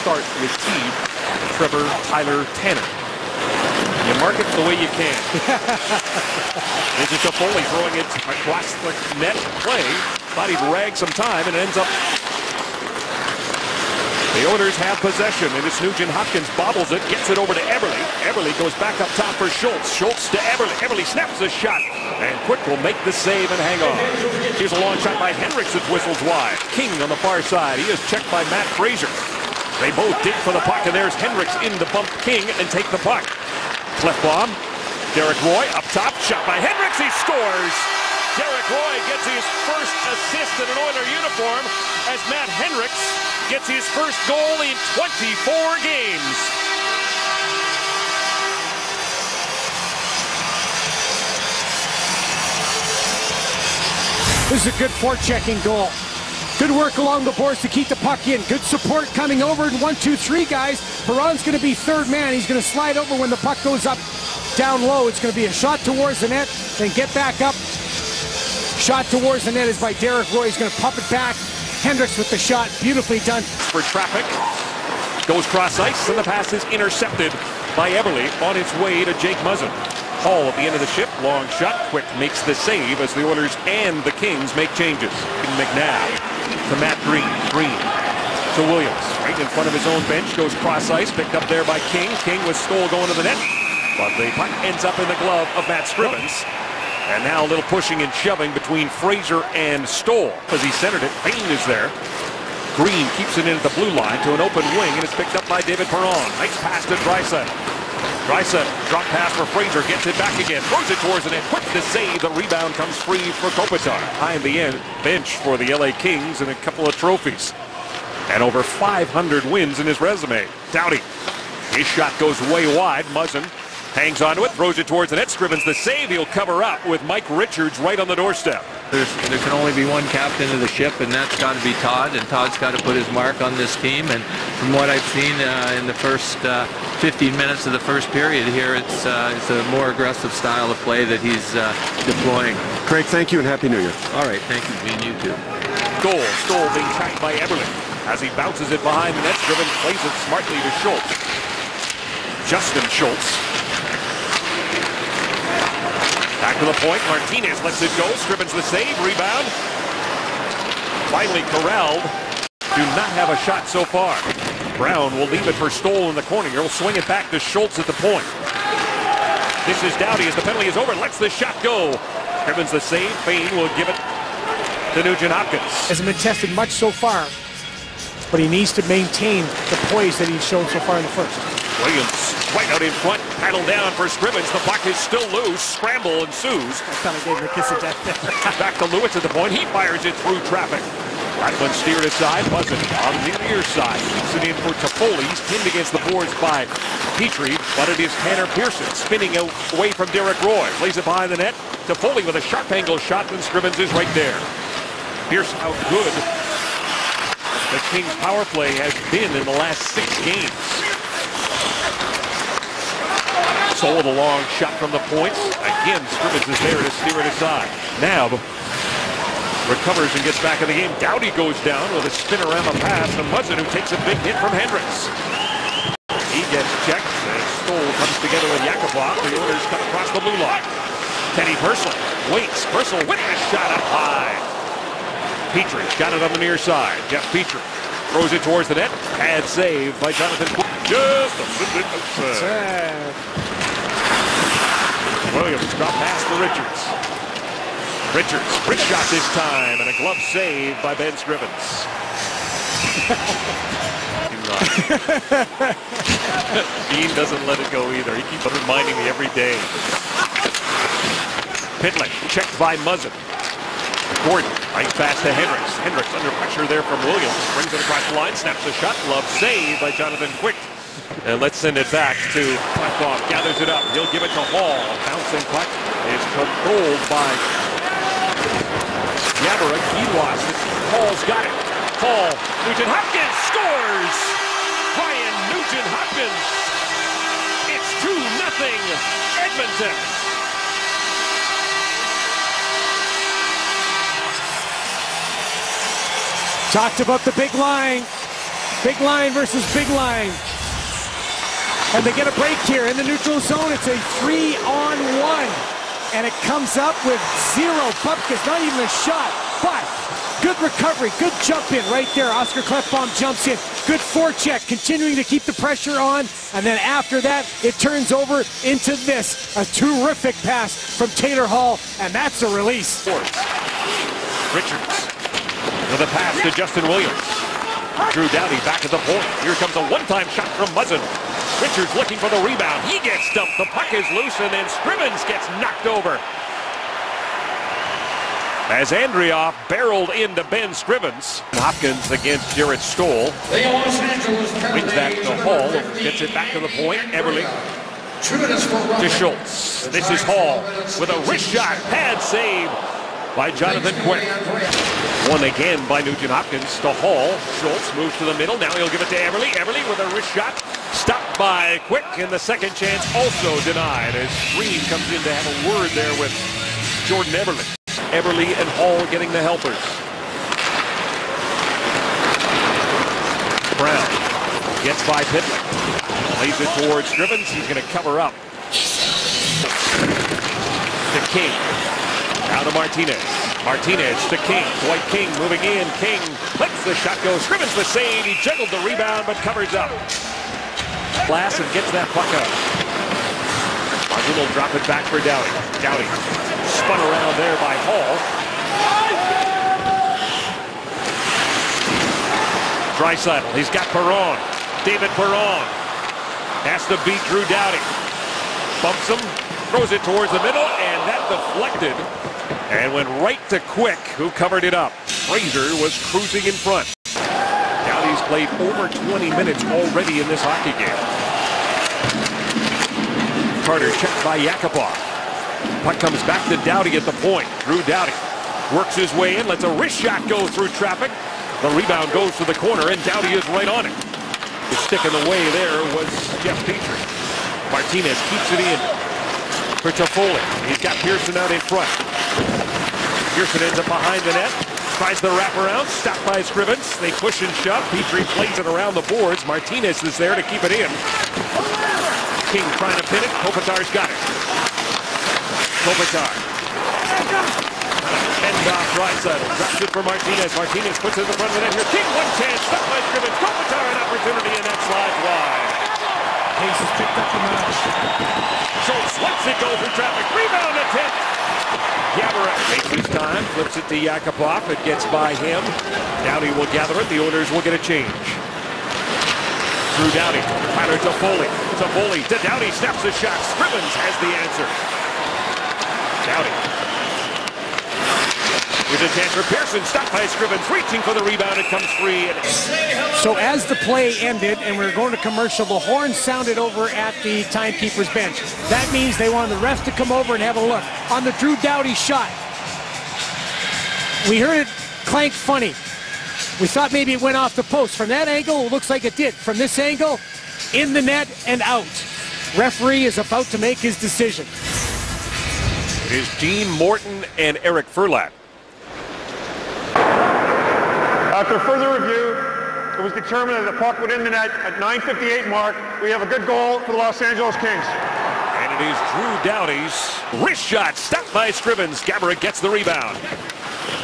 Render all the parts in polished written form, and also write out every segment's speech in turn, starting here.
start with Teed, Trevor, Tyler, Tanner. You mark it the way you can. This is Toffoli throwing it across the net play. Thought he'd rag some time, and it ends up. The Oilers have possession, and it's Nugent Hopkins bobbles it, gets it over to Eberle. Eberle goes back up top for Schultz. Schultz to Eberle. Eberle snaps the shot, and Quick will make the save and hang on. Here's a long shot by Hendricks that whistles wide. King on the far side. He is checked by Matt Fraser. They both dig for the puck, and there's Hendricks in to bump King and take the puck. Cleft bomb. Derek Roy up top. Shot by Hendricks. He scores. Derek Roy gets his first assist in an Oiler uniform as Matt Hendricks gets his first goal in 24 games. This is a good forechecking goal. Good work along the boards to keep the puck in. Good support coming over in 1, 2, 3 guys. Perron's going to be third man. He's going to slide over when the puck goes up down low. It's going to be a shot towards the net, then get back up. Shot towards the net is by Derek Roy. He's going to pump it back. Hendricks with the shot. Beautifully done. For traffic. Goes cross ice, and the pass is intercepted by Eberle on its way to Jake Muzzin. Hall at the end of the ship. Long shot. Quick makes the save as the Oilers and the Kings make changes. McNabb to Matt Green. Green to Williams. Right in front of his own bench. Goes cross ice. Picked up there by King. King with Stoll going to the net. But the puck ends up in the glove of Matt Scrivens. And now a little pushing and shoving between Fraser and Stoll. As he centered it, Payne is there. Green keeps it in at the blue line to an open wing, and it's picked up by David Perron. Nice pass to Draisaitl. Draisaitl, drop pass for Fraser, gets it back again, throws it towards the net, quick to save. The rebound comes free for Kopitar. Behind the end bench for the LA Kings and a couple of trophies. And over 500 wins in his resume. Doughty, his shot goes way wide. Muzzin hangs onto it, throws it towards the net. Scrivens the save. He'll cover up with Mike Richards right on the doorstep. There can only be one captain of the ship, and that's got to be Todd. And Todd's got to put his mark on this team. And from what I've seen in the first 15 minutes of the first period here, it's a more aggressive style of play that he's deploying. Craig, thank you and Happy New Year. All right, thank you, and you too. Goal. Stoll being tracked by Eberle. As he bounces it behind the net, Scrivens plays it smartly to Schultz. Justin Schultz. Back to the point. Martinez lets it go. Scrivens the save. Rebound. Finally corralled. Do not have a shot so far. Brown will leave it for Stoll in the corner. He'll swing it back to Schultz at the point. This is Doughty as the penalty is over. Lets the shot go. Scrivens the save. Payne will give it to Nugent Hopkins. Hasn't been tested much so far, but he needs to maintain the poise that he's shown so far in the first. Williams right out in front, paddle down for Scrivens. The puck is still loose. Scramble ensues. I kind of gave him a kiss of death there. Back to Lewis at the point. He fires it through traffic. Rattman steered aside. Muzzin on the near side. Keeps it in for Toffoli. He's pinned against the boards by Petrie, but it is Tanner Pearson spinning away from Derek Roy. Plays it behind the net. Toffoli with a sharp angle shot, and Scrivens is right there. Pearson how good the Kings power play has been in the last 6 games. So with a long shot from the points. Again, Scrivens is there to steer it aside. Nab recovers and gets back in the game. Doughty goes down with a spinorama pass to Muzzin, who takes a big hit from Hendricks. He gets checked as Stoll comes together with Yakupov. The Oilers cut across the blue line. Teddy Purcell waits. Purcell with the shot up high. Petrie got it on the near side. Jeff Petrie throws it towards the net. Bad save by Jonathan Quick. Just a bit outside. Williams drop pass to Richards. Richards, rich shot this time, and a glove save by Ben Scrivens. Dean doesn't let it go either. He keeps reminding me every day. Pitlick checked by Muzzin. Gordon, right pass to Hendricks. Hendricks under pressure there from Williams. Brings it across the line, snaps the shot. Glove save by Jonathan Quick. And let's send it back to Klefbom. Gathers it up. He'll give it to Hall. Bouncing puck is controlled by Yabara. He lost it. Hall's got it. Hall. Nugent Hopkins scores! Ryan Nugent Hopkins. It's 2-0 Edmonton. Talked about the big line. Big line versus big line. And they get a break here in the neutral zone. It's a 3-on-1. And it comes up with 0 bupkis, not even a shot. But good recovery, good jump in right there. Oscar Klefbom jumps in. Good forecheck, continuing to keep the pressure on. And then after that, it turns over into this. A terrific pass from Taylor Hall, and that's a release. Richards with a pass to Justin Williams. Drew Doughty back at the point. Here comes a one-time shot from Muzzin. Richards looking for the rebound. He gets stumped. The puck is loose, and then Scrivens gets knocked over. As Andrioff barreled into Ben Scrivens. Hopkins against Jarrett Stoll. Wins that to Hall. Gets it back to the point. Eberle to Schultz. This is Hall with a wrist shot. Pad save by Jonathan Quick. Won again by Nugent Hopkins to Hall. Schultz moves to the middle. Now he'll give it to Eberle. Eberle with a wrist shot. Stopped by Quick, and the second chance also denied as Green comes in to have a word there with Jordan Eberle. Eberle and Hall getting the helpers. Brown gets by Pitlick. Lays it towards Scrivens. He's going to cover up. To King. Now to Martinez. Martinez to King. Dwight King moving in. King lets the shot go. Scrivens the save. He juggled the rebound but covers up. Glass and gets that puck out. Martin will drop it back for Doughty. Doughty spun around there by Hall. Draisaitl. He's got Perron. David Perron has to beat Drew Doughty. Bumps him. Throws it towards the middle, and that deflected and went right to Quick, who covered it up. Fraser was cruising in front. Doughty's played over 20 minutes already in this hockey game. Carter checked by Yakupov. Puck comes back to Doughty at the point. Drew Doughty works his way in, lets a wrist shot go through traffic. The rebound goes to the corner, and Doughty is right on it. The stick in the way there was Jeff Petrie. Martinez keeps it in for Toffoli. He's got Pearson out in front. Pearson ends up behind the net. Tries the wraparound, stopped by Scrivens. They push and shove. Petrie plays it around the boards. Martinez is there to keep it in. King trying to pin it. Kopitar's got it. Kopitar. End off Draisaitl. Drops it for Martinez. Martinez puts it in the front of the net here. King, one chance. Stopped by Scrivens. Kopitar, an opportunity, and that slides wide. Pace has picked up the notch. Schultz lets it go through traffic. Rebound attempt. Gaborik takes his time, flips it to Yakupov. It gets by him. Doughty will gather it. The Oilers will get a change. Drew Doughty. Tyler Toffoli. Toffoli to Doughty. Snaps a shot. Scrivens has the answer. Doughty. Here's a chance for Pearson. Stopped by Scrivens. Reaching for the rebound. It comes free. So as the play ended and we were going to commercial, the horn sounded over at the timekeeper's bench. That means they wanted the refs to come over and have a look on the Drew Doughty shot. We heard it clank funny. We thought maybe it went off the post. From that angle, it looks like it did. From this angle, in the net and out. Referee is about to make his decision. It is Dean Morton and Eric Furlat. After further review, it was determined that the puck went in the net at 9:58 mark. We have a good goal for the Los Angeles Kings. And it is Drew Doughty's wrist shot stopped by Scrivens. Gaborik gets the rebound.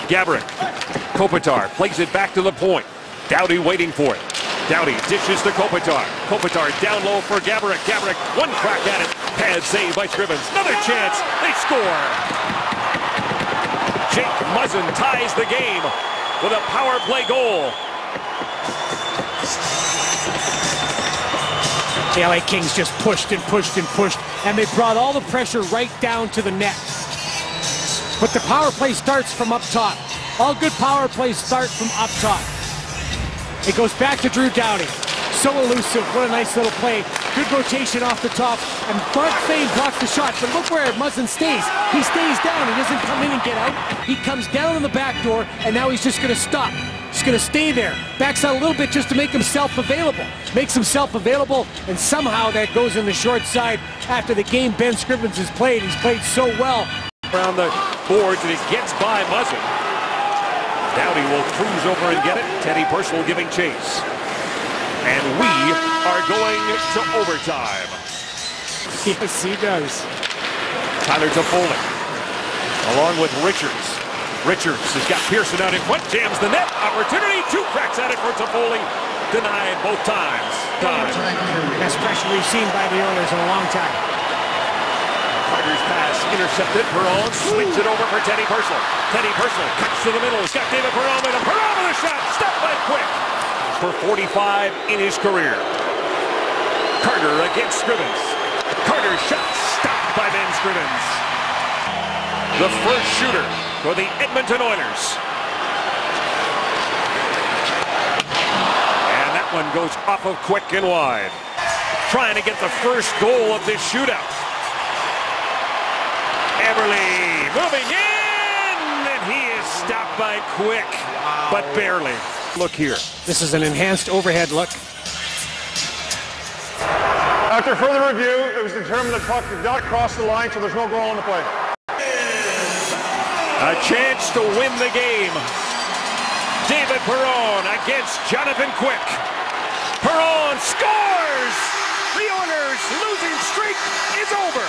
Gaborik. Kopitar plays it back to the point. Doughty waiting for it. Doughty dishes to Kopitar. Kopitar down low for Gaborik. Gaborik, one crack at it. Pad save by Scrivens. Another chance. They score. Jake Muzzin ties the game with a power play goal. The LA Kings just pushed and pushed and pushed, and they brought all the pressure right down to the net. But the power play starts from up top. All good power plays start from up top. It goes back to Drew Doughty. So elusive. What a nice little play. Good rotation off the top. And Mark Fane blocks the shot. But look where Muzzin stays. He stays down. He doesn't come in and get out. He comes down on the back door, and now he's just going to stop. He's going to stay there. Backs out a little bit just to make himself available. Makes himself available, and somehow that goes in the short side. After the game Ben Scrivens has played, he's played so well. Around the boards, and he gets by Muzzin. Doughty will cruise over and get it. Teddy Purcell giving chase. And we are going to overtime. Yes, he does. Tyler Toffoli, along with Richards. Richards has got Pearson out in front, jams the net. Opportunity, 2 cracks at it for Toffoli. Denied both times. Best pressure we've seen by the Oilers in a long time. Carter's pass intercepted. Perron swings it over for Teddy Purcell. Teddy Purcell cuts to the middle. He's got David Perron with a shot. Stopped by Quick for 45 in his career. Carter against Scrivens. Carter's shot stopped by Ben Scrivens. The first shooter for the Edmonton Oilers. And that one goes off of Quick and wide. Trying to get the first goal of this shootout. Eberle moving in, and he is stopped by Quick, but barely. Look here. This is an enhanced overhead look. After further review, it was determined that puck did not cross the line, so there's no goal on the play. A chance to win the game. David Perron against Jonathan Quick. Perron scores! The Oilers' losing streak is over.